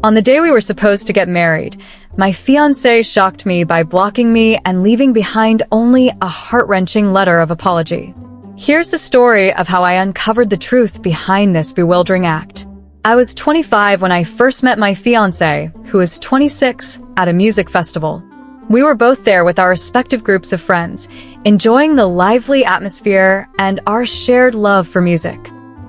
On the day we were supposed to get married, my fiancé shocked me by blocking me and leaving behind only a heart-wrenching letter of apology. Here's the story of how I uncovered the truth behind this bewildering act. I was 25 when I first met my fiancé, who was 26, at a music festival. We were both there with our respective groups of friends, enjoying the lively atmosphere and our shared love for music.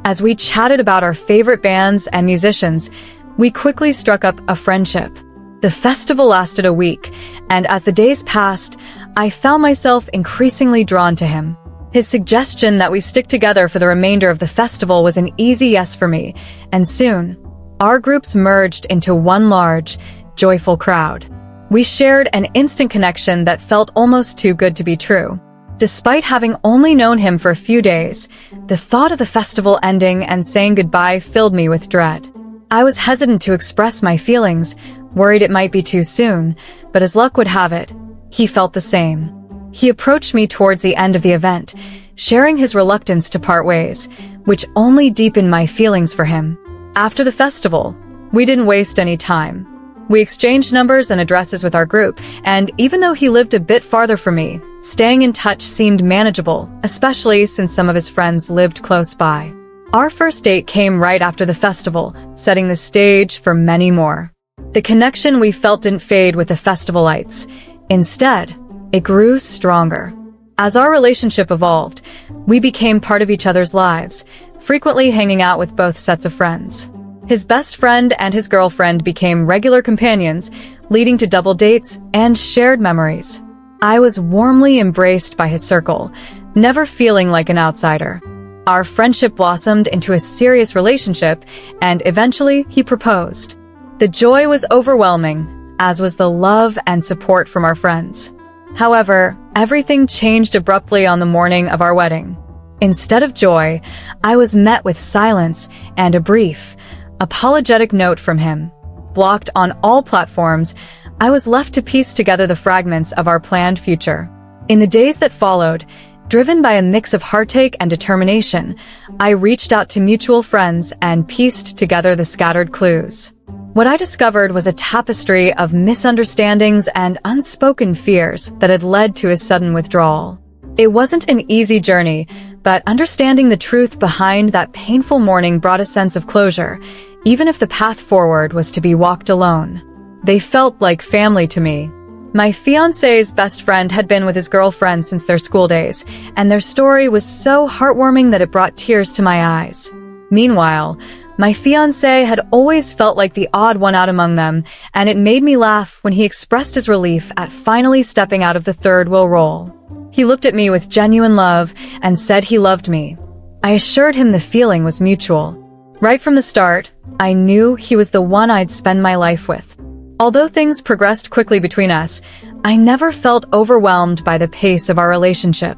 As we chatted about our favorite bands and musicians, we quickly struck up a friendship. The festival lasted a week, and as the days passed, I found myself increasingly drawn to him. His suggestion that we stick together for the remainder of the festival was an easy yes for me, and soon, our groups merged into one large, joyful crowd. We shared an instant connection that felt almost too good to be true. Despite having only known him for a few days, the thought of the festival ending and saying goodbye filled me with dread. I was hesitant to express my feelings, worried it might be too soon, but as luck would have it, he felt the same. He approached me towards the end of the event, sharing his reluctance to part ways, which only deepened my feelings for him. After the festival, we didn't waste any time. We exchanged numbers and addresses with our group, and even though he lived a bit farther from me, staying in touch seemed manageable, especially since some of his friends lived close by. Our first date came right after the festival, setting the stage for many more. The connection we felt didn't fade with the festival lights. Instead, it grew stronger. As our relationship evolved, we became part of each other's lives, frequently hanging out with both sets of friends. His best friend and his girlfriend became regular companions, leading to double dates and shared memories. I was warmly embraced by his circle, never feeling like an outsider. Our friendship blossomed into a serious relationship, and eventually he proposed. The joy was overwhelming, as was the love and support from our friends. However, everything changed abruptly on the morning of our wedding. Instead of joy, I was met with silence and a brief, apologetic note from him. Blocked on all platforms, I was left to piece together the fragments of our planned future. In the days that followed, driven by a mix of heartache and determination, I reached out to mutual friends and pieced together the scattered clues. What I discovered was a tapestry of misunderstandings and unspoken fears that had led to his sudden withdrawal. It wasn't an easy journey, but understanding the truth behind that painful morning brought a sense of closure, even if the path forward was to be walked alone. They felt like family to me. My fiancé's best friend had been with his girlfriend since their school days, and their story was so heartwarming that it brought tears to my eyes. Meanwhile, my fiancé had always felt like the odd one out among them, and it made me laugh when he expressed his relief at finally stepping out of the third wheel role. He looked at me with genuine love and said he loved me. I assured him the feeling was mutual. Right from the start, I knew he was the one I'd spend my life with. Although things progressed quickly between us, I never felt overwhelmed by the pace of our relationship.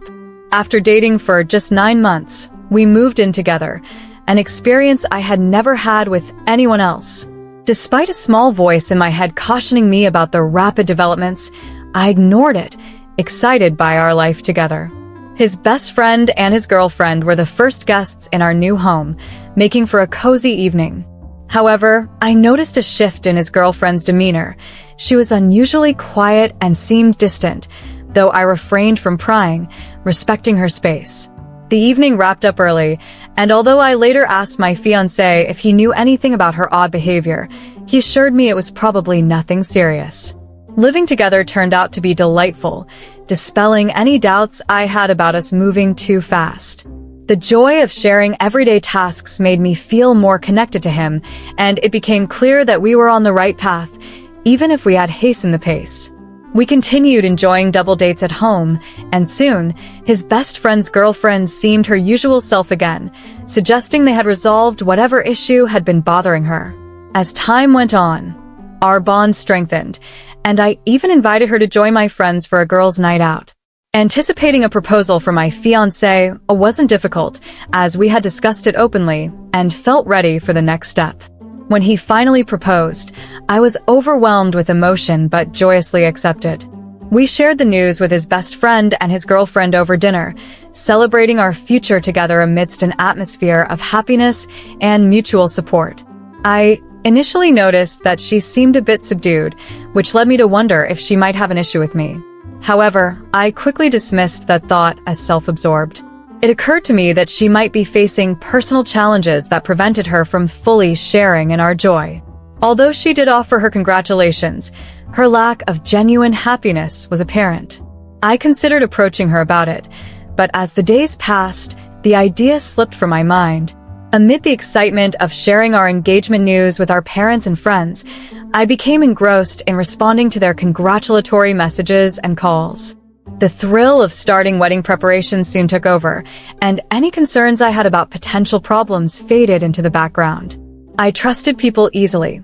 After dating for just 9 months, we moved in together, an experience I had never had with anyone else. Despite a small voice in my head cautioning me about the rapid developments, I ignored it, excited by our life together. His best friend and his girlfriend were the first guests in our new home, making for a cozy evening. However, I noticed a shift in his girlfriend's demeanor. She was unusually quiet and seemed distant, though I refrained from prying, respecting her space. The evening wrapped up early, and although I later asked my fiancé if he knew anything about her odd behavior, he assured me it was probably nothing serious. Living together turned out to be delightful, dispelling any doubts I had about us moving too fast. The joy of sharing everyday tasks made me feel more connected to him, and it became clear that we were on the right path, even if we had hastened the pace. We continued enjoying double dates at home, and soon, his best friend's girlfriend seemed her usual self again, suggesting they had resolved whatever issue had been bothering her. As time went on, our bond strengthened, and I even invited her to join my friends for a girls' night out. Anticipating a proposal from my fiancé wasn't difficult, as we had discussed it openly and felt ready for the next step. When he finally proposed, I was overwhelmed with emotion but joyously accepted. We shared the news with his best friend and his girlfriend over dinner, celebrating our future together amidst an atmosphere of happiness and mutual support. I initially noticed that she seemed a bit subdued, which led me to wonder if she might have an issue with me. However, I quickly dismissed that thought as self-absorbed. It occurred to me that she might be facing personal challenges that prevented her from fully sharing in our joy. Although she did offer her congratulations, her lack of genuine happiness was apparent. I considered approaching her about it, but as the days passed, the idea slipped from my mind. Amid the excitement of sharing our engagement news with our parents and friends, I became engrossed in responding to their congratulatory messages and calls. The thrill of starting wedding preparations soon took over, and any concerns I had about potential problems faded into the background. I trusted people easily.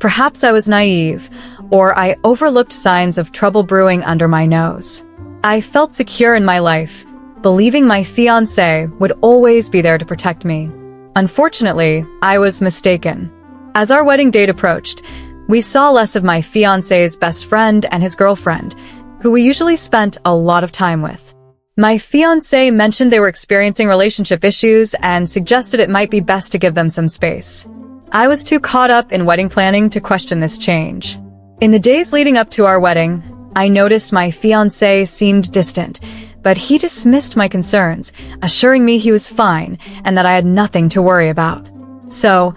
Perhaps I was naive, or I overlooked signs of trouble brewing under my nose. I felt secure in my life, believing my fiancé would always be there to protect me. Unfortunately, I was mistaken. As our wedding date approached, we saw less of my fiancé's best friend and his girlfriend, who we usually spent a lot of time with. My fiancé mentioned they were experiencing relationship issues and suggested it might be best to give them some space. I was too caught up in wedding planning to question this change. In the days leading up to our wedding, I noticed my fiancé seemed distant, but he dismissed my concerns, assuring me he was fine and that I had nothing to worry about. So,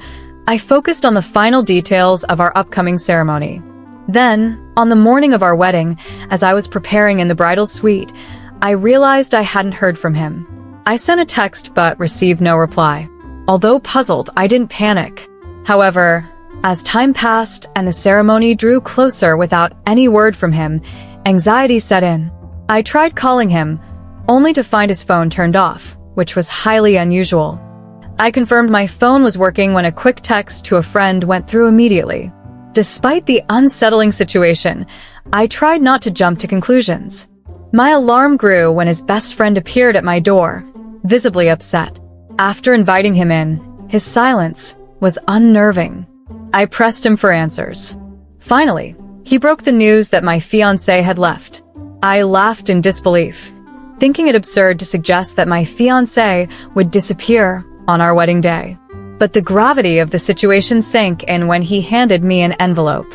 I focused on the final details of our upcoming ceremony. Then, on the morning of our wedding, as I was preparing in the bridal suite, I realized I hadn't heard from him. I sent a text but received no reply. Although puzzled, I didn't panic. However, as time passed and the ceremony drew closer without any word from him, anxiety set in. I tried calling him, only to find his phone turned off, which was highly unusual. I confirmed my phone was working when a quick text to a friend went through immediately. Despite the unsettling situation, I tried not to jump to conclusions. My alarm grew when his best friend appeared at my door, visibly upset. After inviting him in, his silence was unnerving. I pressed him for answers. Finally, he broke the news that my fiancé had left. I laughed in disbelief, thinking it absurd to suggest that my fiancé would disappear on our wedding day. But the gravity of the situation sank in when he handed me an envelope.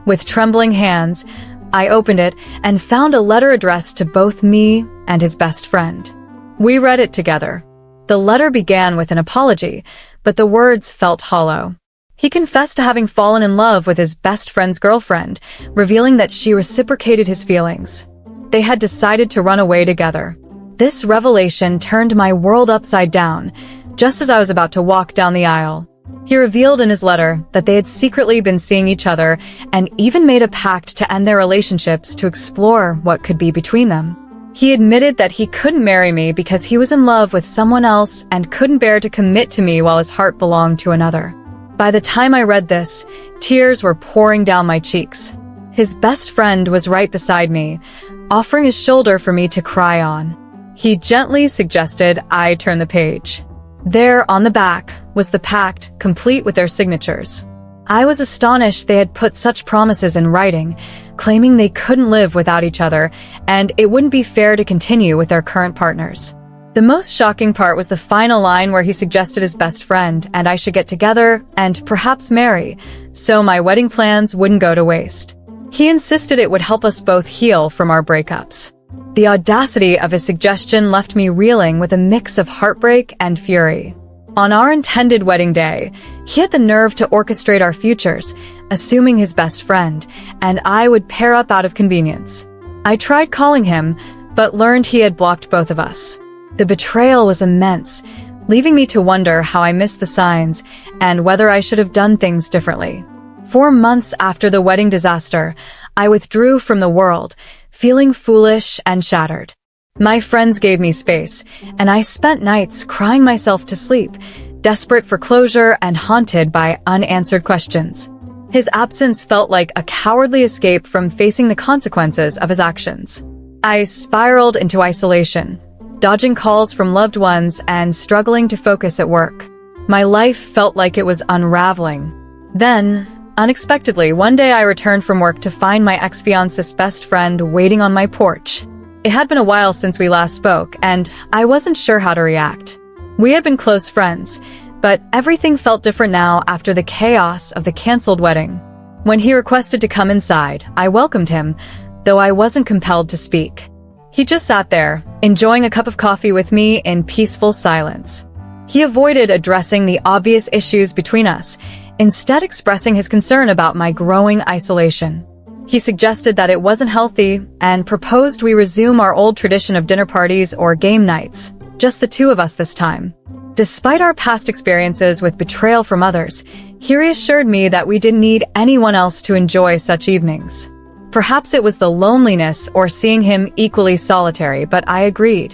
With trembling hands, I opened it and found a letter addressed to both me and his best friend. We read it together. The letter began with an apology, but the words felt hollow. He confessed to having fallen in love with his best friend's girlfriend, revealing that she reciprocated his feelings. They had decided to run away together. This revelation turned my world upside down, just as I was about to walk down the aisle. He revealed in his letter that they had secretly been seeing each other and even made a pact to end their relationships to explore what could be between them. He admitted that he couldn't marry me because he was in love with someone else and couldn't bear to commit to me while his heart belonged to another. By the time I read this, tears were pouring down my cheeks. His best friend was right beside me, offering his shoulder for me to cry on. He gently suggested I turn the page. There, on the back, was the pact, complete with their signatures. I was astonished they had put such promises in writing, claiming they couldn't live without each other, and it wouldn't be fair to continue with their current partners. The most shocking part was the final line where he suggested his best friend and I should get together and perhaps marry, so my wedding plans wouldn't go to waste. He insisted it would help us both heal from our breakups. The audacity of his suggestion left me reeling with a mix of heartbreak and fury. On our intended wedding day, he had the nerve to orchestrate our futures, assuming his best friend, and I would pair up out of convenience. I tried calling him, but learned he had blocked both of us. The betrayal was immense, leaving me to wonder how I missed the signs and whether I should have done things differently. 4 months after the wedding disaster, I withdrew from the world, feeling foolish and shattered. My friends gave me space, and I spent nights crying myself to sleep, desperate for closure and haunted by unanswered questions. His absence felt like a cowardly escape from facing the consequences of his actions. I spiraled into isolation, dodging calls from loved ones and struggling to focus at work. My life felt like it was unraveling. Then, unexpectedly, one day I returned from work to find my ex-fiance's best friend waiting on my porch. It had been a while since we last spoke, and I wasn't sure how to react. We had been close friends, But everything felt different now after the chaos of the canceled wedding. When he requested to come inside, I welcomed him, though I wasn't compelled to speak. He just sat there, enjoying a cup of coffee with me in peaceful silence. He avoided addressing the obvious issues between us, instead expressing his concern about my growing isolation. He suggested that it wasn't healthy and proposed we resume our old tradition of dinner parties or game nights, just the two of us this time. Despite our past experiences with betrayal from others, he reassured me that we didn't need anyone else to enjoy such evenings. Perhaps it was the loneliness or seeing him equally solitary, but I agreed.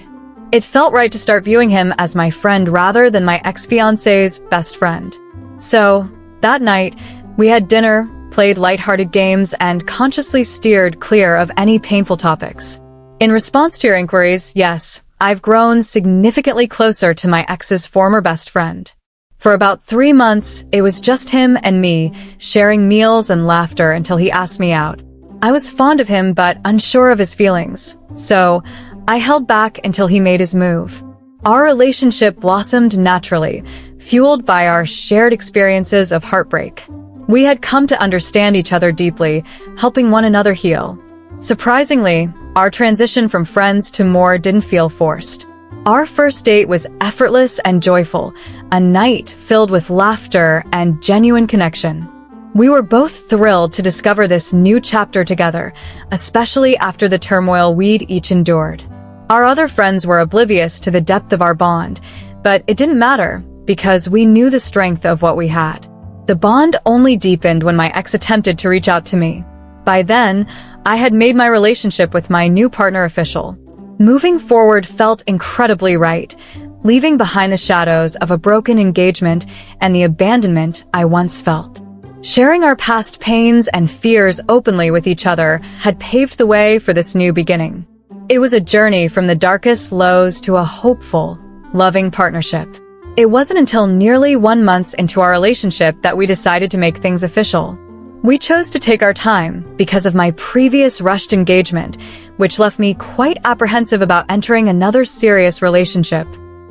It felt right to start viewing him as my friend rather than my ex-fiancé's best friend. So, that night, we had dinner, played lighthearted games, and consciously steered clear of any painful topics. In response to your inquiries, yes, I've grown significantly closer to my ex's former best friend. For about 3 months, it was just him and me, sharing meals and laughter until he asked me out. I was fond of him but unsure of his feelings, so I held back until he made his move. Our relationship blossomed naturally, fueled by our shared experiences of heartbreak. We had come to understand each other deeply, helping one another heal. Surprisingly, our transition from friends to more didn't feel forced. Our first date was effortless and joyful, a night filled with laughter and genuine connection. We were both thrilled to discover this new chapter together, especially after the turmoil we'd each endured. Our other friends were oblivious to the depth of our bond, but it didn't matter because we knew the strength of what we had. The bond only deepened when my ex attempted to reach out to me. By then, I had made my relationship with my new partner official. Moving forward felt incredibly right, leaving behind the shadows of a broken engagement and the abandonment I once felt. Sharing our past pains and fears openly with each other had paved the way for this new beginning. It was a journey from the darkest lows to a hopeful, loving partnership. It wasn't until nearly 1 month into our relationship that we decided to make things official. We chose to take our time because of my previous rushed engagement, which left me quite apprehensive about entering another serious relationship.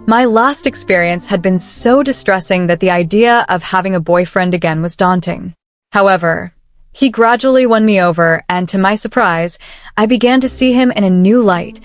My last experience had been so distressing that the idea of having a boyfriend again was daunting. However, he gradually won me over, and to my surprise, I began to see him in a new light,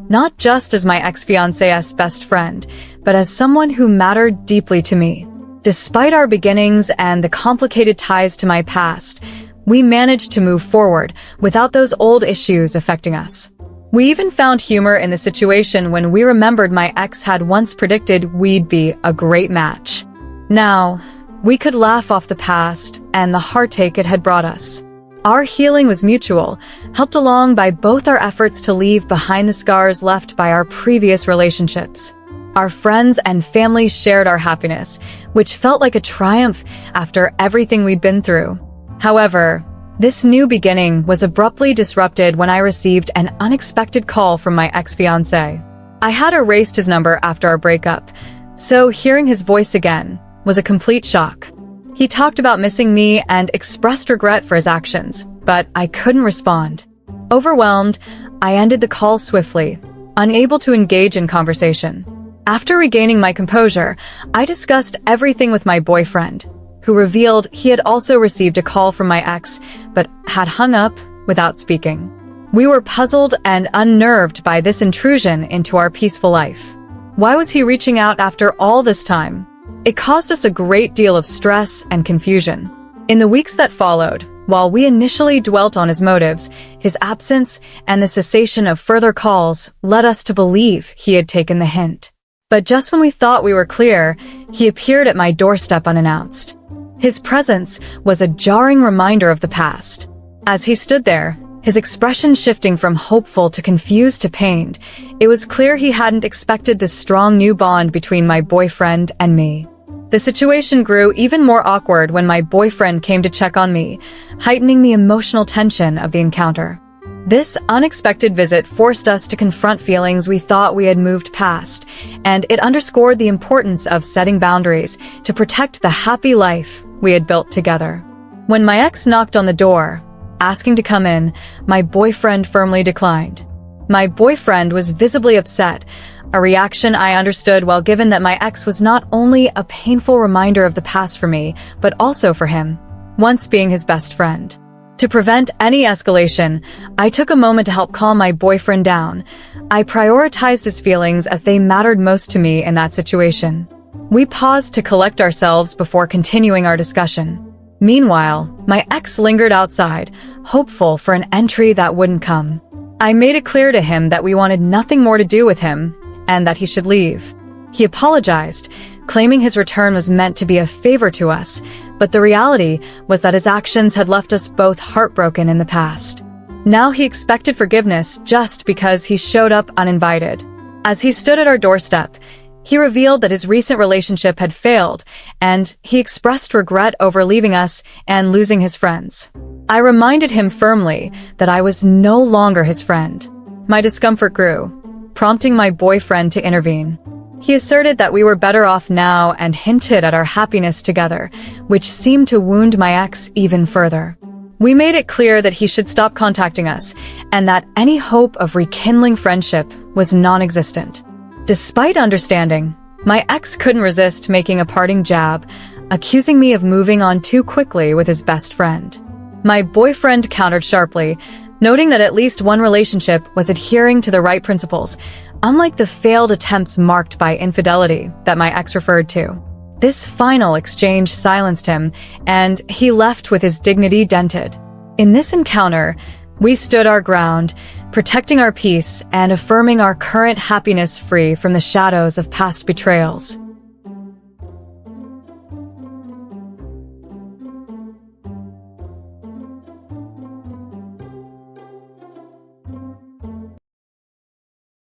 not just as my ex-fiancé's best friend, but as someone who mattered deeply to me. Despite our beginnings and the complicated ties to my past, we managed to move forward without those old issues affecting us. We even found humor in the situation when we remembered my ex had once predicted we'd be a great match. Now, we could laugh off the past and the heartache it had brought us. Our healing was mutual, helped along by both our efforts to leave behind the scars left by our previous relationships. Our friends and family shared our happiness, which felt like a triumph after everything we'd been through. However, this new beginning was abruptly disrupted when I received an unexpected call from my ex-fiancé. I had erased his number after our breakup, so hearing his voice again was a complete shock. He talked about missing me and expressed regret for his actions, but I couldn't respond. Overwhelmed, I ended the call swiftly, unable to engage in conversation. After regaining my composure, I discussed everything with my boyfriend, who revealed he had also received a call from my ex, but had hung up without speaking. We were puzzled and unnerved by this intrusion into our peaceful life. Why was he reaching out after all this time? It caused us a great deal of stress and confusion. In the weeks that followed, while we initially dwelt on his motives, his absence and the cessation of further calls led us to believe he had taken the hint. But just when we thought we were clear, he appeared at my doorstep unannounced. His presence was a jarring reminder of the past. As he stood there, his expression shifting from hopeful to confused to pained, it was clear he hadn't expected this strong new bond between my boyfriend and me. The situation grew even more awkward when my boyfriend came to check on me, heightening the emotional tension of the encounter. This unexpected visit forced us to confront feelings we thought we had moved past, and it underscored the importance of setting boundaries to protect the happy life we had built together. When my ex knocked on the door, asking to come in, my boyfriend firmly declined. My boyfriend was visibly upset, a reaction I understood well, given that my ex was not only a painful reminder of the past for me, but also for him, once being his best friend. To prevent any escalation, I took a moment to help calm my boyfriend down. I prioritized his feelings as they mattered most to me in that situation. We paused to collect ourselves before continuing our discussion. Meanwhile, my ex lingered outside, hopeful for an entry that wouldn't come. I made it clear to him that we wanted nothing more to do with him, and that he should leave. He apologized, claiming his return was meant to be a favor to us, but the reality was that his actions had left us both heartbroken in the past. Now he expected forgiveness just because he showed up uninvited. As he stood at our doorstep, he revealed that his recent relationship had failed, and he expressed regret over leaving us and losing his friends. I reminded him firmly that I was no longer his friend. My discomfort grew, prompting my boyfriend to intervene. He asserted that we were better off now and hinted at our happiness together, which seemed to wound my ex even further. We made it clear that he should stop contacting us, and that any hope of rekindling friendship was non-existent. Despite understanding, my ex couldn't resist making a parting jab, accusing me of moving on too quickly with his best friend. My boyfriend countered sharply, noting that at least one relationship was adhering to the right principles, unlike the failed attempts marked by infidelity that my ex referred to. This final exchange silenced him, and he left with his dignity dented. In this encounter, we stood our ground, protecting our peace and affirming our current happiness free from the shadows of past betrayals.